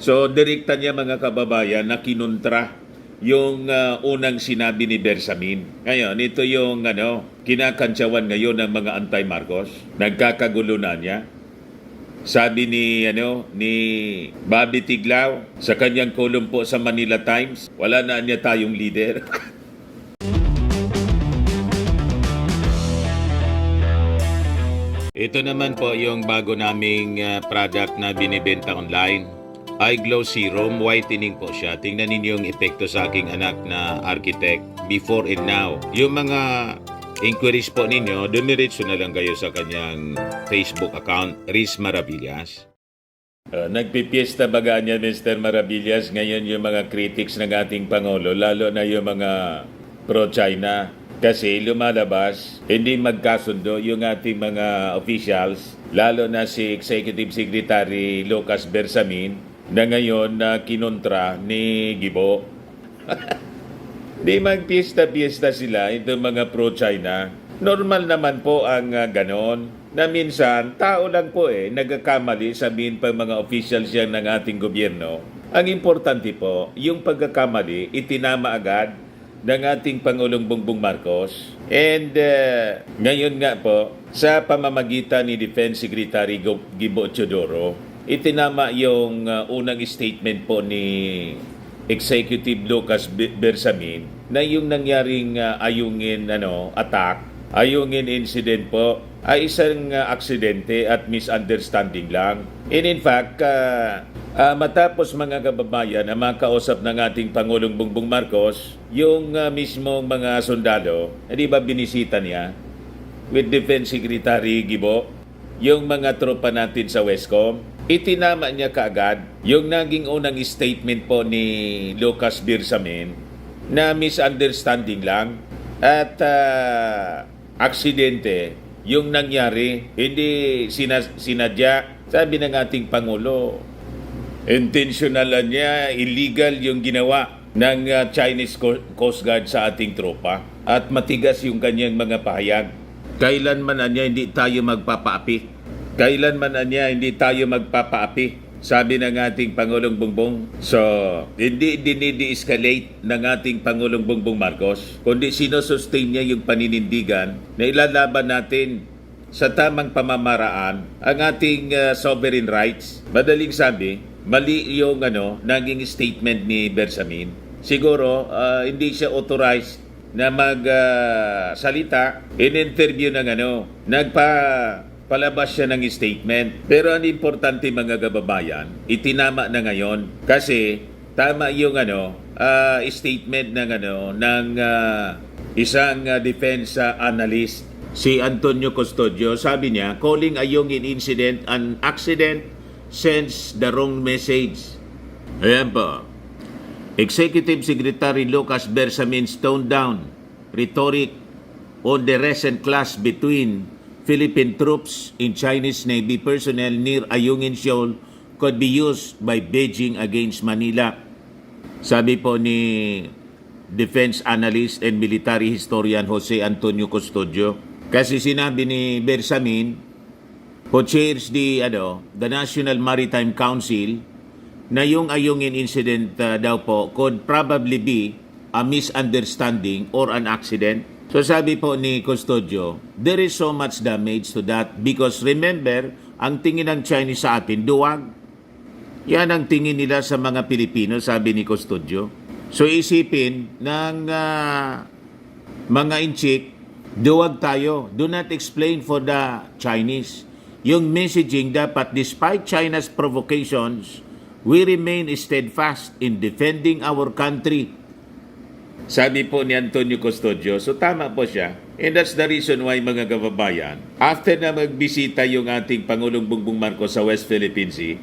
So, direkta niya mga kababayan na kinontra yung unang sinabi ni Bersamin. Ngayon, ito yung kinakantsawan ngayon ng mga anti-Marcos. Nagkakagulo na niya. Sabi ni Bobby Tiglao sa kanyang kolumn po sa Manila Times, wala na niya tayong leader. Ito naman po yung bago naming product na binibenta online. iGlow Serum, whitening po siya. Tingnan ninyo yung epekto sa aking anak na architect before and now. Yung mga inquiries po ninyo, dumiretso na lang kayo sa kanyang Facebook account, Riz Maravillas. Nagpipiesta baga niya, Mr. Maravillas, ngayon yung mga critics ng ating Pangulo, lalo na yung mga pro-China. Kasi lumalabas, hindi magkasundo yung ating mga officials, lalo na si Executive Secretary Lucas Bersamin, na ngayon na kinontra ni Gibo. Di magpiesta-piesta sila, itong mga pro-China. Normal naman po ang ganon, na minsan, tao lang po nagkakamali, sabihin pa mga officials yan ng ating gobyerno. Ang importante po, yung pagkakamali, itinama agad ng ating Pangulong Bongbong Marcos. And ngayon nga po, sa pamamagitan ni Defense Secretary Gibo Teodoro, itinama yung unang statement po ni Executive Lucas Bersamin na yung nangyaring ayungin incident po ay isang aksidente at misunderstanding lang. And in fact, matapos mga kababayan na makausap ng ating Pangulong Bongbong Marcos, yung mismong mga sundalo, di ba binisita niya with Defense Secretary Gibo, yung mga tropa natin sa Westcom, itinama niya kaagad yung naging unang statement po ni Lucas Bersamin na misunderstanding lang at aksidente yung nangyari, hindi sinadya. Sabi ng ating Pangulo, intentional niya, illegal yung ginawa ng Chinese Coast Guard sa ating tropa at matigas yung kanyang mga pahayag. Kailanman niya hindi tayo magpapaapi. Kailanman niya hindi tayo magpapaapi, sabi ng ating Pangulong Bongbong. So, hindi dinidi-escalate ng ating Pangulong Bongbong Marcos, kundi sinosustain niya yung paninindigan na ilalaban natin sa tamang pamamaraan ang ating sovereign rights. Madaling sabi, mali yung naging statement ni Bersamin. Siguro, hindi siya authorized na magsalita in interview ng palabas siya ng statement. Pero ang importante mga kababayan, itinama na ngayon kasi tama yung statement ng isang defense analyst, si Antonio Custodio. Sabi niya, calling Ayungin incident an accident sends the wrong message. Ayan po. Executive Secretary Lucas Bersamin toned down rhetoric on the recent clash between Philippine troops in Chinese Navy personnel near Ayungin Shoal could be used by Beijing against Manila. Sabi po ni Defense Analyst and Military Historian Jose Antonio Custodio. Kasi sinabi ni Bersamin, who chairs the National Maritime Council, na yung Ayungin incident daw po could probably be a misunderstanding or an accident. So sabi po ni Custodio, there is so much damage to that because remember, ang tingin ng Chinese sa atin, duwag. Yan ang tingin nila sa mga Pilipino, sabi ni Custodio. So isipin ng mga inchik, duwag tayo. Do not explain for the Chinese. Yung messaging dapat, despite China's provocations, we remain steadfast in defending our country. Sabi po ni Antonio Custodio, so tama po siya. And that's the reason why mga kababayan, after na magbisita yung ating Pangulong Bongbong Marcos sa West Philippine Sea,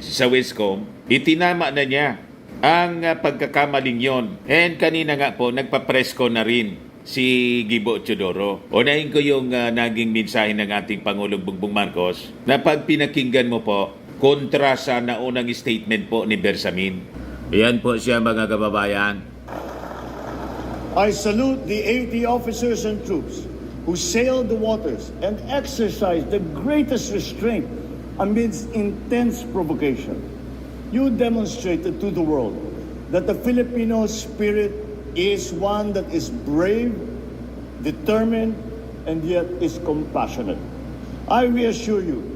sa Westcom, itinama na niya ang pagkakamaling yon. And kanina nga po, nagpa-press ko na rin si Gibo Teodoro. Unahin ko yung naging mensahe ng ating Pangulong Bongbong Marcos na pag pinakinggan mo po, kontra sa naunang statement po ni Bersamin. Iyan po siya mga kababayan. I salute the 80 officers and troops who sailed the waters and exercised the greatest restraint amidst intense provocation. You demonstrated to the world that the Filipino spirit is one that is brave, determined, and yet is compassionate. I reassure you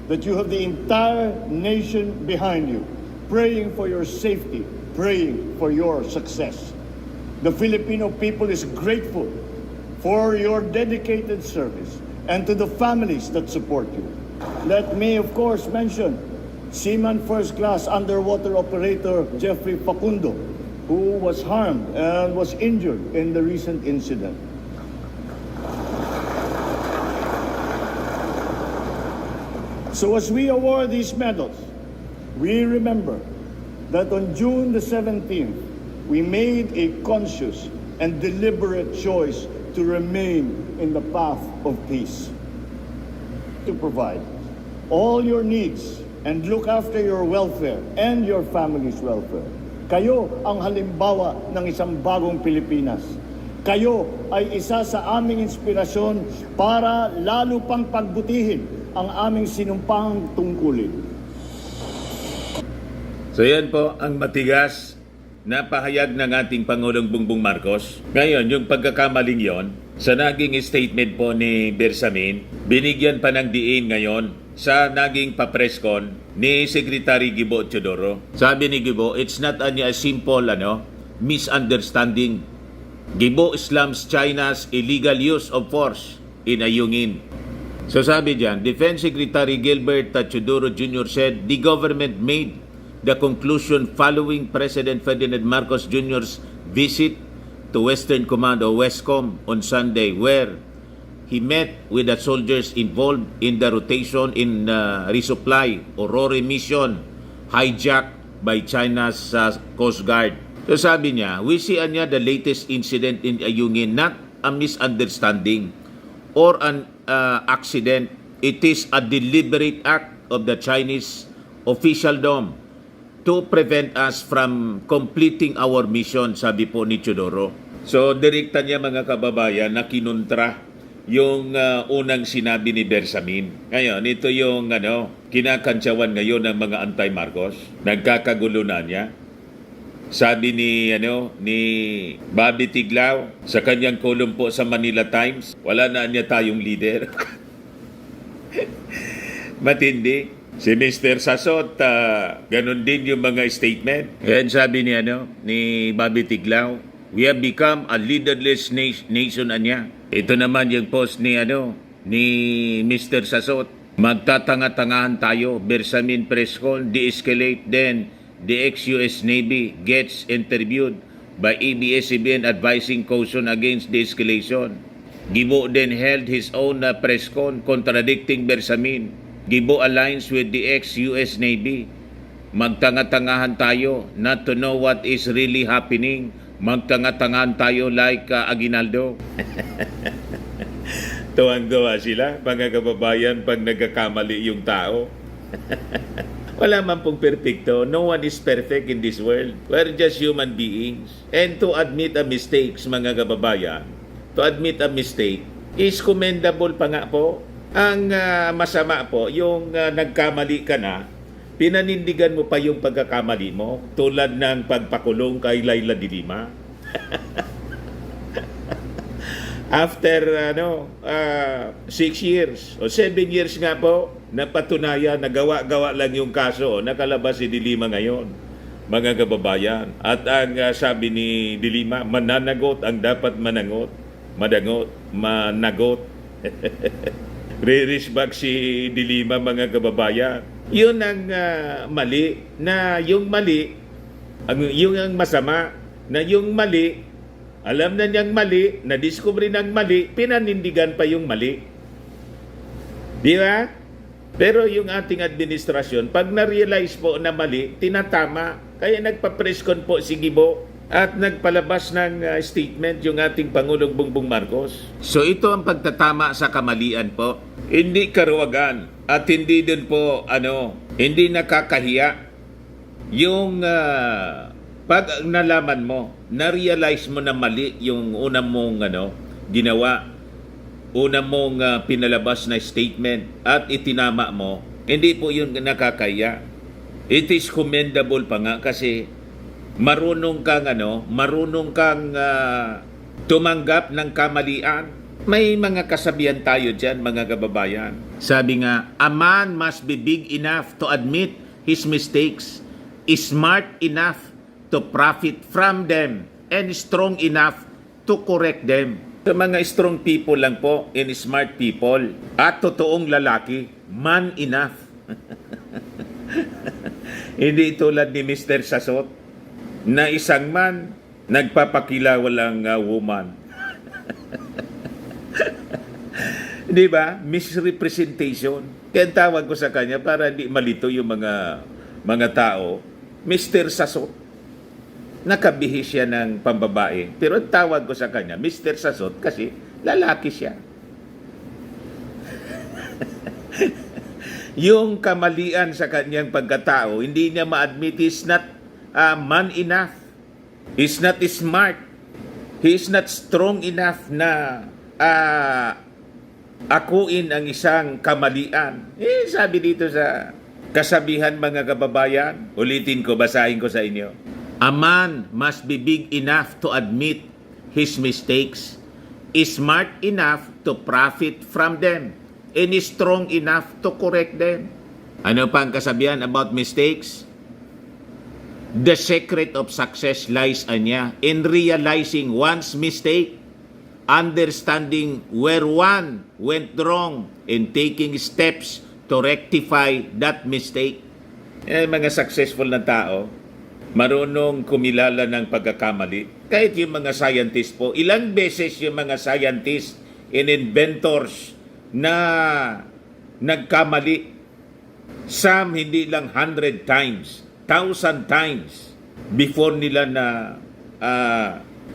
that you have the entire nation behind you, praying for your safety, praying for your success. The Filipino people is grateful for your dedicated service and to the families that support you. Let me, of course, mention Seaman First Class Underwater Operator Jeffrey Facundo, who was harmed and was injured in the recent incident. So as we award these medals, we remember that on June the 17th, we made a conscious and deliberate choice to remain in the path of peace, to provide all your needs and look after your welfare and your family's welfare. Kayo ang halimbawa ng isang bagong Pilipinas. Kayo ay isa sa aming inspirasyon para lalo pang pagbutihin ang aming sinumpang tungkulin. So yan po ang matigas na pahayag ng ating Pangulong Bongbong Marcos. Ngayon, yung pagkakamaling yon, sa naging statement po ni Bersamin, binigyan pa ng diin ngayon sa naging papreskon ni Secretary Gibo Teodoro. Sabi ni Gibo, it's not only a simple misunderstanding. Gibo slams China's illegal use of force in Ayungin. So sabi diyan, Defense Secretary Gilbert Teodoro Jr. said the government made the conclusion following President Ferdinand Marcos Jr.'s visit to Western Command o Westcom on Sunday, where he met with the soldiers involved in the rotation in resupply or RORE mission hijacked by China's Coast Guard. So sabi niya, we see niya the latest incident in Ayungin not a misunderstanding or an accident. It is a deliberate act of the Chinese officialdom to prevent us from completing our mission, sabi po ni Teodoro. So, direkta niya mga kababayan na kinontra yung unang sinabi ni Bersamin. Ngayon, ito yung kinakantsawan ngayon ng mga anti-Marcos. Nagkakagulo na niya. Sabi ni Bobby Tiglao sa kanyang column po sa Manila Times, wala na niya tayong leader. Matindi. Si Mr. Sasot, ganun din yung mga statement. Yan sabi ni Bobby Tiglao, we have become a leaderless nation niya. Ito naman yung post ni Mr. Sasot. Magtatanga-tangahan tayo. Bersamin press call, de-escalate. Then, the ex-US Navy gets interviewed by ABS-CBN advising caution against de-escalation. Gibo then held his own press con contradicting Bersamin. Gibo aligns with the ex-US Navy. Magtanga-tangahan tayo not to know what is really happening. Magtanga-tangahan tayo like Aguinaldo. Tuwang-gawa sila, mga kababayan, pag nagkakamali yung tao. Wala man pong perfecto. No one is perfect in this world. We're just human beings. And to admit a mistake, mga kababayan, to admit a mistake is commendable pa nga po. Ang masama po, yung nagkamali ka na, pinanindigan mo pa yung pagkakamali mo, tulad ng pagpakulong kay Laila de Lima. After 6 years o 7 years nga po, napatunayan, nagawa-gawa lang yung kaso, nakalabas si de Lima ngayon, mga kababayan. At ang sabi ni de Lima, mananagot ang dapat managot, managot. Re-reach back si de Lima, mga kababayan. Yun ang mali, na yung mali, yung ang masama, na yung mali, alam na niyang mali, na-discover ng mali, pinanindigan pa yung mali. Di ba? Pero yung ating administrasyon, pag na-realize po na mali, tinatama. Kaya nagpa-presscon po si Gibo at nagpalabas ng statement yung ating Pangulong Bongbong Marcos. So ito ang pagtatama sa kamalian po. Hindi karuwagan at hindi din po hindi nakakahiya. Yung pag nalaman mo, na-realize mo na mali yung unang mong ginawa, unang mong pinalabas na statement at itinama mo, hindi po yun nakakahiya. It is commendable pa nga kasi marunong kang tumanggap ng kamalian. May mga kasabihan tayo dyan, mga kababayan. Sabi nga, a man must be big enough to admit his mistakes, is smart enough to profit from them, and strong enough to correct them. Sa mga strong people lang po, and smart people, at totoong lalaki, man enough. Hindi tulad ni Mr. Sasot, na isang man, nagpapakilawalang woman. Di ba? Misrepresentation. Kaya tawag ko sa kanya para hindi malito yung mga tao, Mr. Sasot. Nakabihis siya ng pambabae. Pero ang tawag ko sa kanya, Mr. Sasot, kasi lalaki siya. Yung kamalian sa kanyang pagkatao, hindi niya ma-admit he's not man enough. He's not smart. He's not strong enough na akuin ang isang kamalian. Sabi dito sa kasabihan, mga kababayan, ulitin ko, basahin ko sa inyo. A man must be big enough to admit his mistakes, is smart enough to profit from them, and is strong enough to correct them. Ano pa ang kasabihan about mistakes? The secret of success lies in realizing one's mistake, understanding where one went wrong, and taking steps to rectify that mistake. Mga successful na tao, marunong kumilala ng pagkakamali. Kahit yung mga scientist po, ilang beses yung mga scientists and inventors na nagkamali. Some hindi lang 100 times, 1,000 times before nila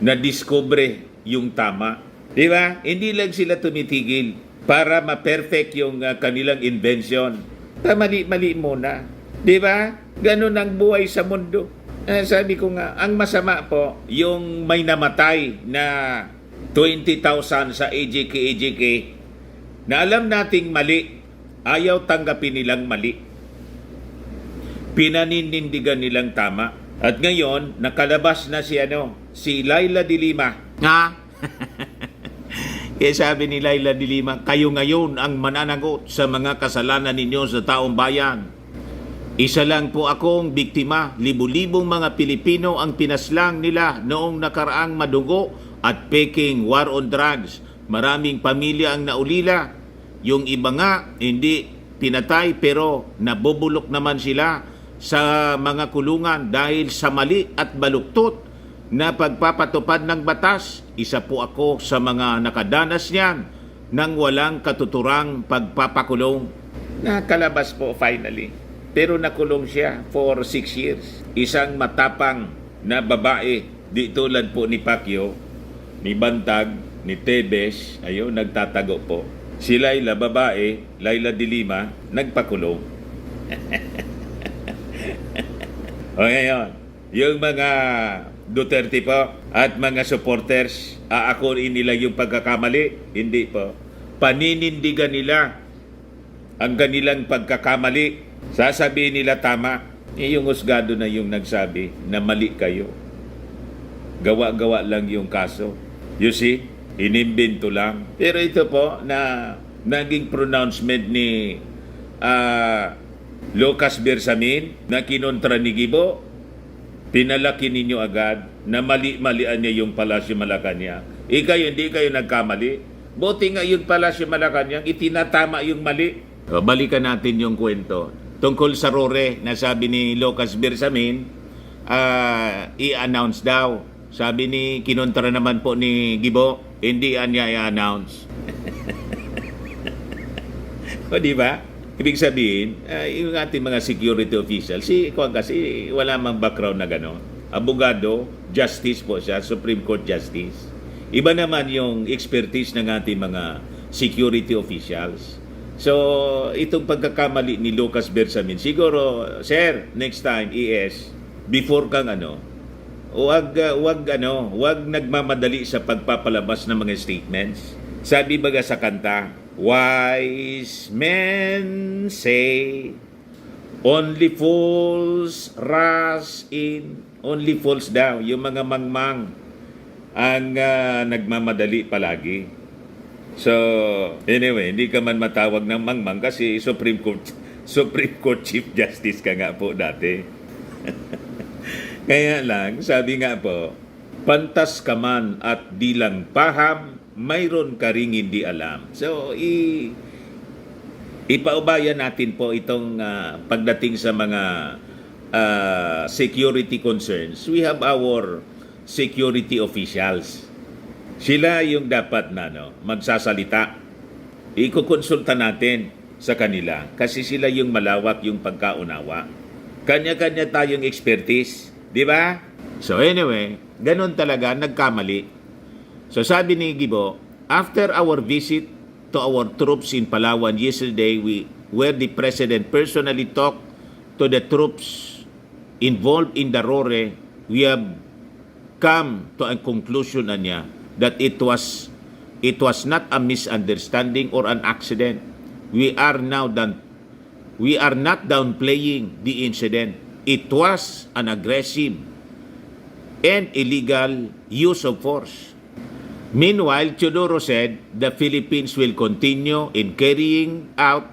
na-discover yung tama. Di ba? Hindi lang sila tumitigil para ma-perfect yung kanilang invention. Mali-mali muna. Di ba? Ganun ang buhay sa mundo. Sabi ko nga, ang masama po, yung may namatay na 20,000 sa AJK, na alam nating mali, ayaw tanggapin nilang mali. Pinaninindigan nilang tama. At ngayon, nakalabas na si Laila de Lima. Ha? Kaya sabi ni Laila de Lima, kayo ngayon ang mananagot sa mga kasalanan ninyo sa taong bayan. Isa lang po akong biktima. Libu-libong mga Pilipino ang pinaslang nila noong nakaraang madugo at peking war on drugs. Maraming pamilya ang naulila. Yung iba nga, hindi pinatay pero nabubulok naman sila sa mga kulungan dahil sa mali at baluktot na pagpapatupad ng batas. Isa po ako sa mga nakadanas niyan nang walang katuturang pagpapakulong. Nakalabas po finally. Pero nakulong siya for 6 years. Isang matapang na babae, di tulad po ni Pacquiao, ni Bantag, ni Tebes, ayun, nagtatago po. Si Laila, babae, Laila de Lima, nagpakulong. O ngayon, yung mga Duterte po at mga supporters, aakuin nila yung pagkakamali? Hindi po. Paninindigan nila ang kanilang pagkakamali. Sasabihin nila tama. Yung husgado na yung nagsabi na mali kayo. Gawa-gawa lang yung kaso. You see? Inimbento lang. Pero ito po na naging pronouncement ni Lucas Bersamin na kinontra ni Gibo, pinalaki ninyo agad na mali-malian niya yung Palasyo Malacanang. Hindi kayo nagkamali. Buti nga yung Palasyo Malacanang, itinatama yung mali. Balikan natin yung kwento. Tungkol sa Rore na sabi ni Lucas Bersamin, i-announce daw. Sabi ni kinontra naman po ni Gibo, hindi niya i-announce. O di ba? Ibig sabihin, yung ating mga security officials, kasi wala mang background na gano'n. Abogado, justice po siya, Supreme Court Justice. Iba naman yung expertise ng ating mga security officials. So, itong pagkakamali ni Lucas Bersamin, siguro, sir, next time, before kang huwag nagmamadali sa pagpapalabas ng mga statements. Sabi baga sa kanta, wise men say, Only fools rush in, only fools daw. Yung mga mangmang ang nagmamadali palagi. So, anyway, hindi ka man matawag ng mangmang kasi Supreme Court Chief Justice ka nga po dati. Kaya lang, sabi nga po, pantas ka man at di lang paham, mayroon ka ring hindi alam. So, ipaubayan natin po itong pagdating sa mga security concerns. We have our security officials. Sila yung dapat na magsasalita. Ikukonsulta natin sa kanila kasi sila yung malawak yung pagkaunawa. Kanya-kanya tayong expertise, di ba? So anyway, ganun talaga, nagkamali. So sabi ni Gibo, after our visit to our troops in Palawan yesterday, where the President personally talked to the troops involved in the RORE, we have come to a conclusion niya that it was not a misunderstanding or an accident. We are not downplaying the incident. It was an aggressive and illegal use of force. Meanwhile, Teodoro said the Philippines will continue in carrying out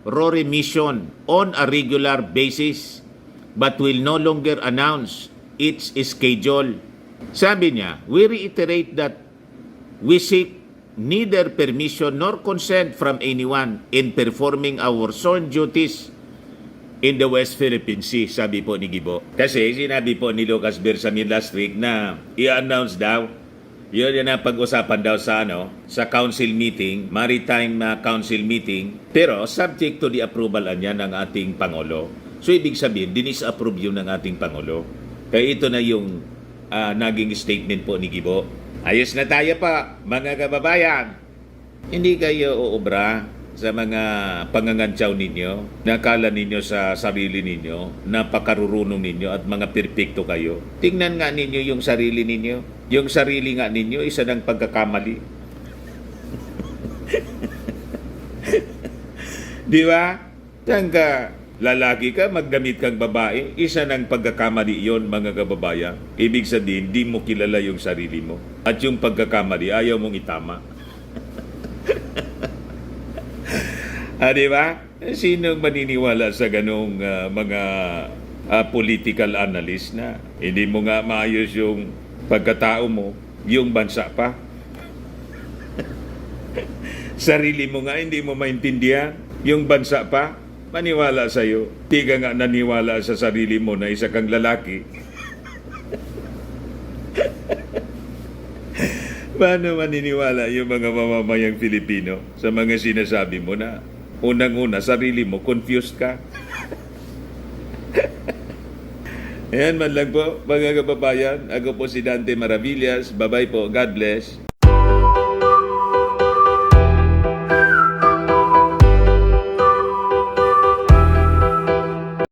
RORE mission on a regular basis but will no longer announce its schedule. Sabi niya, we reiterate that we seek neither permission nor consent from anyone in performing our sworn duties in the West Philippine Sea, sabi po ni Gibo. Kasi sinabi po ni Lucas Bersamin last week na i-announce daw. Yun na pag-usapan daw sa council meeting, maritime council meeting, pero subject to the approval niya ng ating Pangulo. So ibig sabihin, dinis-approve yun ng ating Pangulo. Kaya ito na yung naging statement po ni Gibo. Ayos na tayo pa, mga kababayan. Hindi kayo uubra sa mga pangangantsaw ninyo, nakala ninyo sa sarili ninyo, napakarurunong ninyo at mga perpekto kayo. Tingnan nga ninyo yung sarili ninyo. Yung sarili nga ninyo, isa ng pagkakamali. Di ba? Diyan ka, lalaki ka, magdamit kang babae, isa ng pagkakamali yon mga kababayan. Ibig sabihin, di mo kilala yung sarili mo. At yung pagkakamali, ayaw mong itama. Di ba? Sino maniniwala sa ganong mga political analyst na hindi mo nga maayos yung pagkatao mo, yung bansa pa? Sarili mo nga hindi mo maintindihan, yung bansa pa, maniwala sa'yo. Di ka nga naniwala sa sarili mo na isa kang lalaki. Paano maniniwala yung mga mamamayang Pilipino sa mga sinasabi mo na unang-una, sarili mo, confused ka? Ayan man lang po, mga kababayan. Ako po si Dante Maravillas. Bye-bye po. God bless.